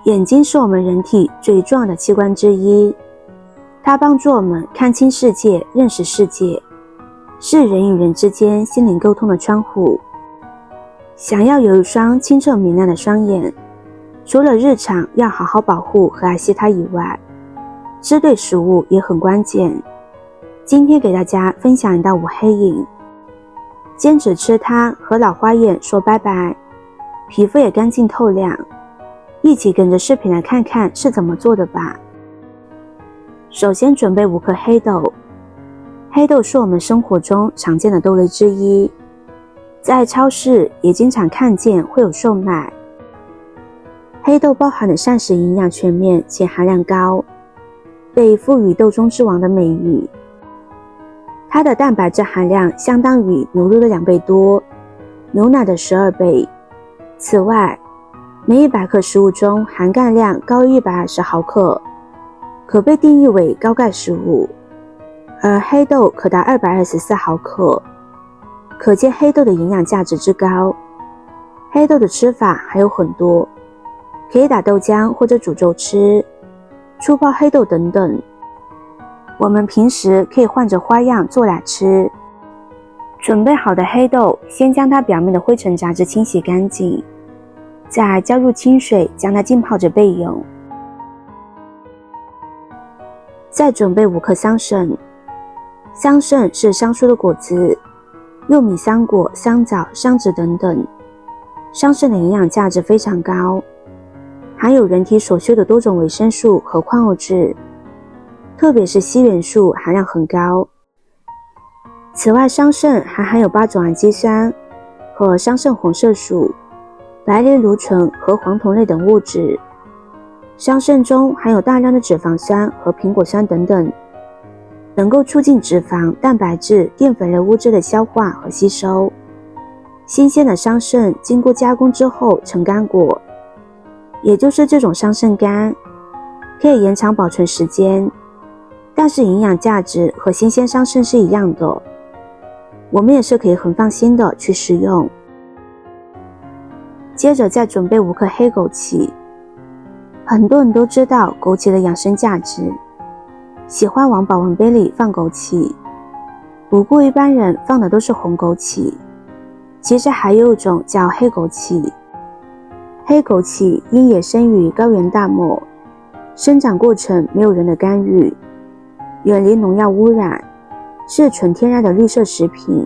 眼睛是我们人体最重要的器官之一，它帮助我们看清世界、认识世界，是人与人之间心灵沟通的窗户。想要有一双清澈明亮的双眼，除了日常要好好保护和爱惜它以外，吃对食物也很关键。今天给大家分享一道五黑饮，坚持吃它和老花眼说拜拜，皮肤也干净透亮。一起跟着视频来看看是怎么做的吧。首先准备5颗黑豆。黑豆是我们生活中常见的豆类之一，在超市也经常看见会有售卖。黑豆包含的膳食营养全面且含量高，被赋予豆中之王的美誉。它的蛋白质含量相当于牛肉的2倍多，牛奶的12倍。此外，每100克食物中含钙量高于120毫克，可被定义为高钙食物，而黑豆可达224毫克，可见黑豆的营养价值之高。黑豆的吃法还有很多，可以打豆浆或者煮粥吃，粗泡黑豆等等。我们平时可以换着花样做来吃。准备好的黑豆，先将它表面的灰尘杂质清洗干净，再加入清水将它浸泡着备用。再准备5颗桑葚。桑葚是桑树的果子，又名桑果、桑枣、桑子等等。桑葚的营养价值非常高，含有人体所需的多种维生素和矿物质，特别是硒元素含量很高。此外，桑葚还含有8种氨基酸和桑葚红色素、白藜芦醇和黄酮类等物质。桑葚中含有大量的脂肪酸和苹果酸等等，能够促进脂肪、蛋白质、淀粉类物质的消化和吸收。新鲜的桑葚经过加工之后成干果，也就是这种桑葚干，可以延长保存时间，但是营养价值和新鲜桑葚是一样的，我们也是可以很放心的去食用。接着再准备5颗黑枸杞。很多人都知道枸杞的养生价值，喜欢往保温杯里放枸杞，不过一般人放的都是红枸杞，其实还有一种叫黑枸杞。黑枸杞因野生于高原大漠，生长过程没有人的干预，远离农药污染，是纯天然的绿色食品。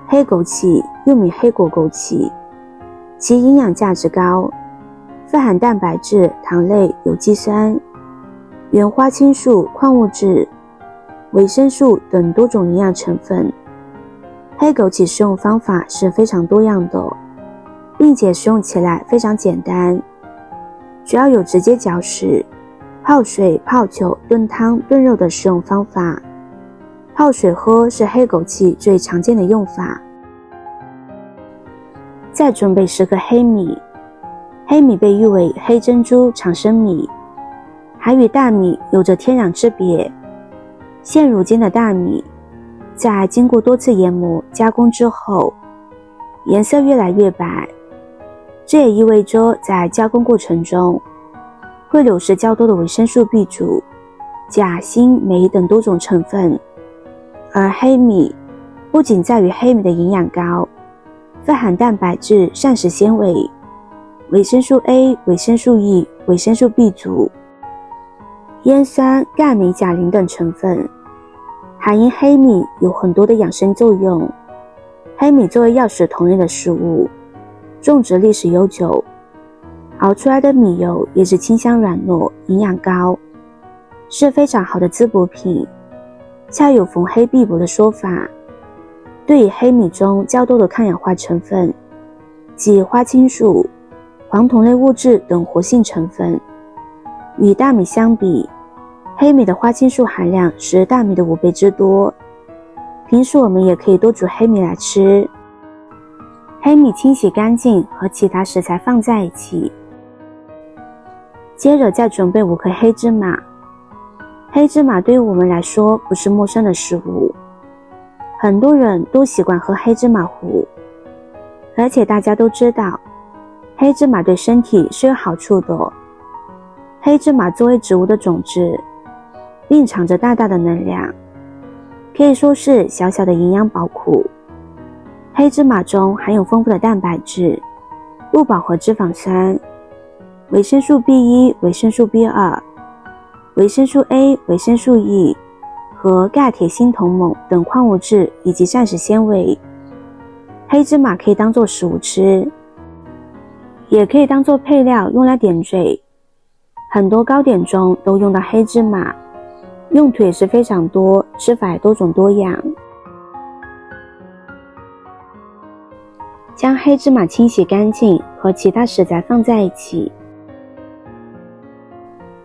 黑枸杞又名黑果枸杞，其营养价值高，富含蛋白质、糖类、有机酸、原花青素、矿物质、维生素等多种营养成分。黑枸杞食用方法是非常多样的，并且食用起来非常简单，主要有直接嚼食、泡水、泡酒、炖汤、炖肉的食用方法。泡水喝是黑枸杞最常见的用法。再准备10颗黑米。黑米被誉为黑珍珠、长生米，还与大米有着天壤之别。现如今的大米，在经过多次研磨加工之后，颜色越来越白，这也意味着在加工过程中会流失较多的维生素 B 族、钾、锌、镁等多种成分。而黑米不仅在于黑米的营养高，富含蛋白质、膳食纤维、维生素 A、维生素 E、维生素 B 族、烟酸、钙、镁、钾、磷等成分，还因黑米有很多的养生作用。黑米作为药食同源的食物，种植历史悠久，熬出来的米油也是清香软糯，营养高，是非常好的滋补品。恰有逢黑必补的说法，对于黑米中较多的抗氧化成分，即花青素、黄酮类物质等活性成分，与大米相比，黑米的花青素含量是大米的5倍之多。平时我们也可以多煮黑米来吃。黑米清洗干净，和其他食材放在一起。接着再准备5颗黑芝麻。黑芝麻对于我们来说不是陌生的食物，很多人都习惯喝黑芝麻糊，而且大家都知道黑芝麻对身体是有好处的，黑芝麻作为植物的种子，蕴藏着大大的能量，可以说是小小的营养宝库。黑芝麻中含有丰富的蛋白质、不饱和脂肪酸、维生素 B1、维生素 B2、维生素 A、维生素 E 和钙、铁、锌、铜、锰等矿物质以及膳食纤维。黑芝麻可以当作食物吃，也可以当作配料用来点缀。很多糕点中都用到黑芝麻，用途也是非常多，吃法也多种多样。将黑芝麻清洗干净，和其他食材放在一起。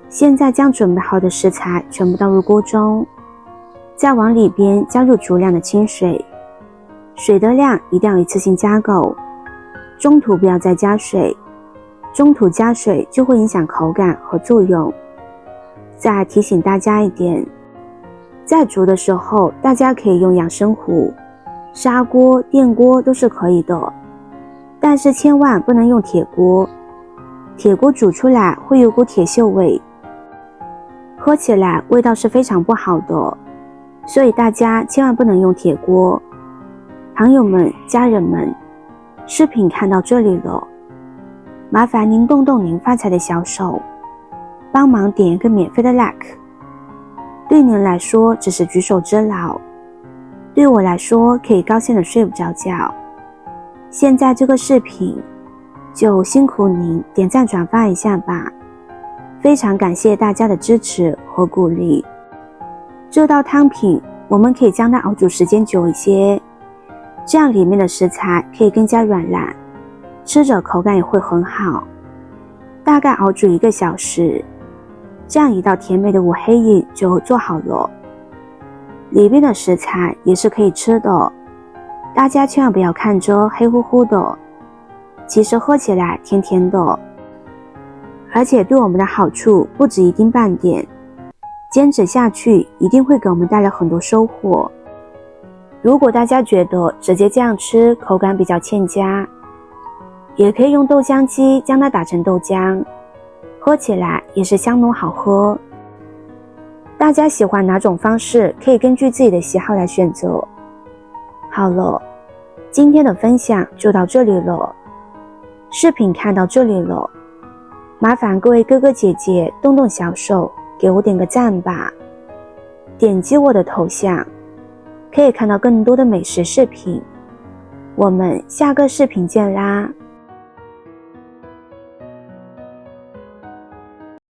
现在将准备好的食材全部倒入锅中，再往里边加入足量的清水，水的量一定要一次性加够，中途不要再加水，中途加水就会影响口感和作用。再提醒大家一点，在煮的时候大家可以用养生壶、砂锅、电锅都是可以的，但是千万不能用铁锅，铁锅煮出来会有股铁锈味，喝起来味道是非常不好的，所以大家千万不能用铁锅。朋友们、家人们，视频看到这里了，麻烦您动动您发财的小手，帮忙点一个免费的 like， 对您来说只是举手之劳，对我来说可以高兴的睡不着觉。现在这个视频就辛苦您点赞转发一下吧，非常感谢大家的支持和鼓励。这道汤品我们可以将它熬煮时间久一些，这样里面的食材可以更加软烂，吃着口感也会很好。大概熬煮1个小时，这样一道甜美的五黑饮就做好了。里面的食材也是可以吃的，大家千万不要看着黑乎乎的，其实喝起来甜甜的，而且对我们的好处不止一丁半点，坚持下去一定会给我们带来很多收获。如果大家觉得直接这样吃口感比较欠佳，也可以用豆浆机将它打成豆浆，喝起来也是香浓好喝。大家喜欢哪种方式可以根据自己的喜好来选择。好了，今天的分享就到这里了，视频看到这里了，麻烦各位哥哥姐姐动动小手给我点个赞吧，点击我的头像可以看到更多的美食视频，我们下个视频见啦。